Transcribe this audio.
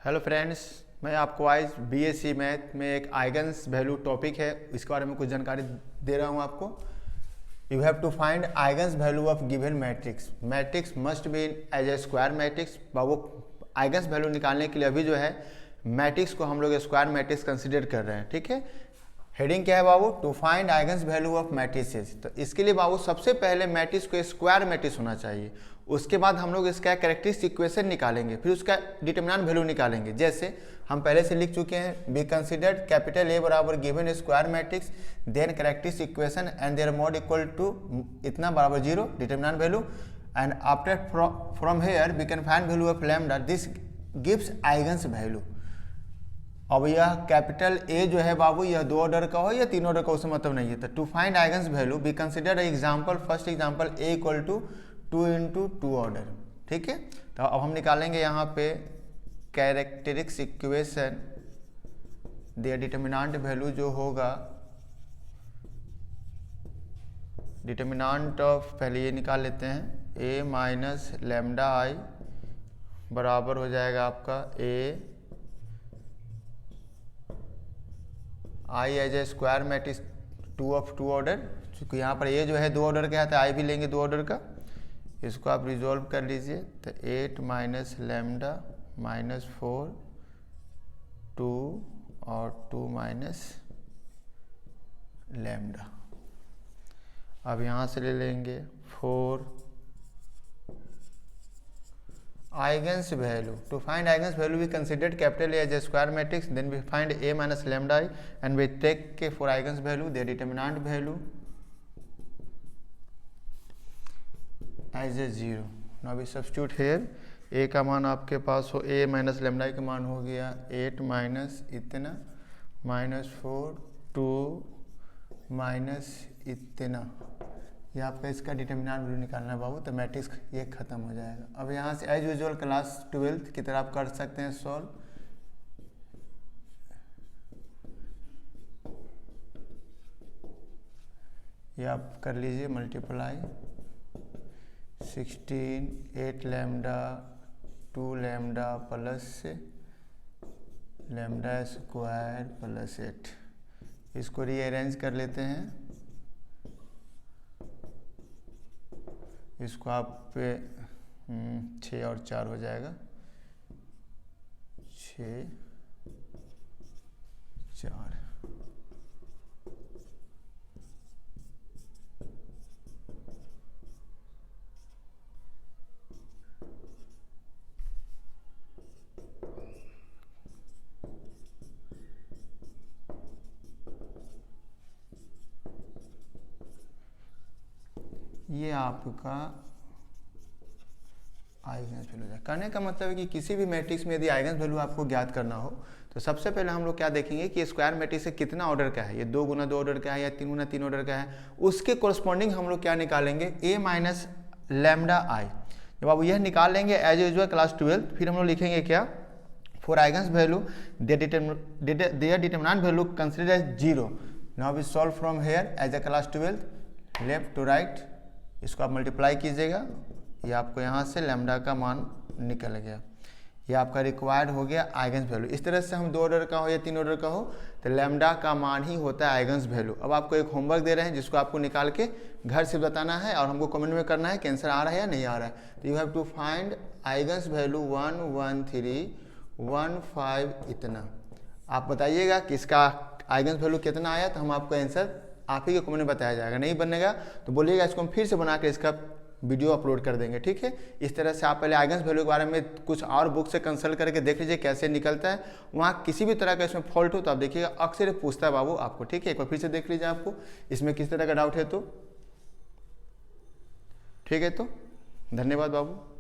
Hello friends, मैं आपको आज बीएससी मैथ में एक आइगन्स वैल्यू टॉपिक है, इसके बारे में कुछ जानकारी दे रहा हूं आपको। You have to find eigens value of given matrix. Matrix must be as a square matrix. वो आइगन्स वैल्यू निकालने के लिए अभी जो है मैट्रिक्स को हम लोग स्क्वायर मैट्रिक्स कंसिडर कर रहे हैं, ठीक है। हेडिंग क्या है बाबू? To find eigens value of matrices. तो इसके लिए बाबू सबसे पहले मैट्रिक्स को स्क्वायर मैट्रिक्स होना चाहिए। उसके बाद हम लोग इसका कैरेक्टरिस्टिक इक्वेशन निकालेंगे, फिर उसका डिटरमिनेंट वैल्यू निकालेंगे। जैसे हम पहले से लिख चुके हैं, बी कंसिडर्ड कैपिटल ए बराबर given square matrix, then characteristic equation and their mod equal to इतना बराबर 0 determinant value, and after from here we can find value of lambda, this gives eigens value. अब यह capital A जो है बाबू, यह 2 order का हो या 3 ऑर्डर का, उससे मतलब नहीं है। तो to find eigens value we consider example, first example A equal to 2 × 2 order, ठीक है। तो अब हम निकालेंगे यहाँ पे characteristic equation, their determinant value जो होगा, डिटरमिनेंट ऑफ, पहले ये निकाल लेते हैं, ए माइनस लैम्डा आई बराबर हो जाएगा आपका A I as a square matrix 2 of 2 order. क्योंकि यहाँ पर ए जो है 2 ऑर्डर का है तो आई भी लेंगे 2 ऑर्डर का। इसको आप रिजोल्व कर लीजिए, तो 8 माइनस लैम्डा माइनस 4 2 और 2 माइनस लैम्डा। अब यहाँ से ले लेंगे 4 eigens value. To find eigens value we considered capital A as a square matrix, then we find A minus lambda I and we take K for eigens value their determinant value as a 0। Now we substitute here, A का मान आपके पास हो, ए minus lambda आई का मान हो गया 8 minus इतना minus 4 2 minus इतना। ये आपका इसका डिटरमिनेंट वैल्यू निकालना है बाबू। तो मैट्रिक्स ये खत्म हो जाएगा। अब यहाँ से एज यूजुअल क्लास 12th की तरह आप कर सकते हैं सॉल्व। ये आप कर लीजिए multiply 16 8 lambda 2 lambda plus lambda square plus 8। इसको रीअरेंज कर लेते हैं। इसको आप पे 6 और 4 हो जाएगा, 6 4। ये आपका आइगन्स वैल्यू है। कहने का मतलब है कि किसी भी मैट्रिक्स में यदि आइगन्स वैल्यू आपको ज्ञात करना हो तो सबसे पहले हम लोग क्या देखेंगे कि स्क्वायर मैट्रिक्स से कितना ऑर्डर का है, ये 2 × 2 ऑर्डर का है या 3 × 3 ऑर्डर का है। उसके कोरस्पॉन्डिंग हम लोग क्या निकालेंगे, ए माइनस लैम्डा आई। जब आप यह निकाल लेंगे एज यूजुअल क्लास 12th, फिर हम लोग लिखेंगे क्या, for eigens value their determinant value consider as 0। Now we solve from here as a class 12th, left to right. इसको आप मल्टीप्लाई कीजिएगा, ये आपको यहाँ से लैम्डा का मान निकल गया। ये आपका रिक्वायर्ड हो गया आइगन्स वैल्यू। इस तरह से हम 2 ऑर्डर का हो या 3 ऑर्डर का हो तो लैम्डा का मान ही होता है आइगन्स वैल्यू। अब आपको एक होमवर्क दे रहे हैं जिसको आपको निकाल के घर से बताना है और हमको कमेंट में करना है कि आंसर आ रहा है या नहीं आ रहा है। तो you have to find eigens value 1 1 3 1 5 इतना। आप बताइएगा कि इसका आइगन्स वैल्यू कितना आया, तो हम आपको आंसर आप ही के कमेंट में बताया जाएगा। नहीं बनेगा तो बोलिएगा, इसको हम फिर से बना के इसका वीडियो अपलोड कर देंगे, ठीक है। इस तरह से आप पहले आइगन्स वैल्यू के बारे में कुछ और बुक से कंसल्ट करके देख लीजिए कैसे निकलता है। वहाँ किसी भी तरह का इसमें फॉल्ट हो तो आप देखिएगा, अक्सर पूछता है बाबू आपको, ठीक है। एक बार फिर से देख लीजिए आपको इसमें किस तरह का डाउट है तो, ठीक है। तो धन्यवाद बाबू।